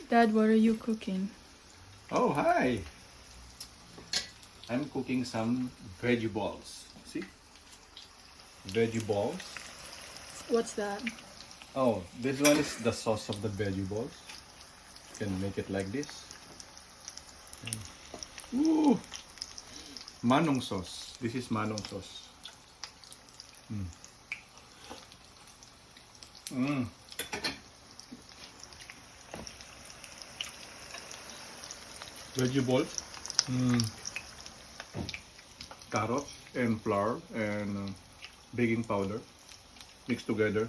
Dad, what are you cooking? Oh, hi! I'm cooking some veggie balls. See? Veggie balls. What's that? Oh, this one is the sauce of the veggie balls. You can make it like this. Ooh! Manong sauce. This is manong sauce. Veggie balls. Carrots and flour and baking powder mixed together,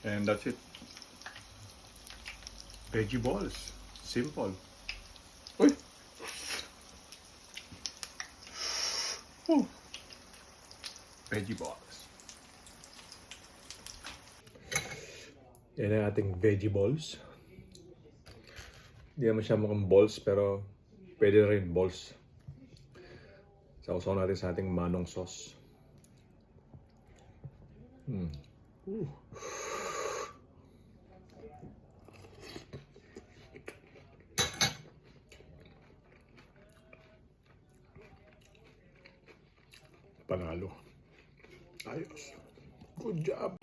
and that's it. Veggie balls. Simple. Uy! Ooh. Veggie balls. Yan ang ating veggie balls. Hindi naman siya mukhang balls, pero pwede na rin balls. Sausaw natin sa ating manong sauce. Panalo. Ayos. Good job.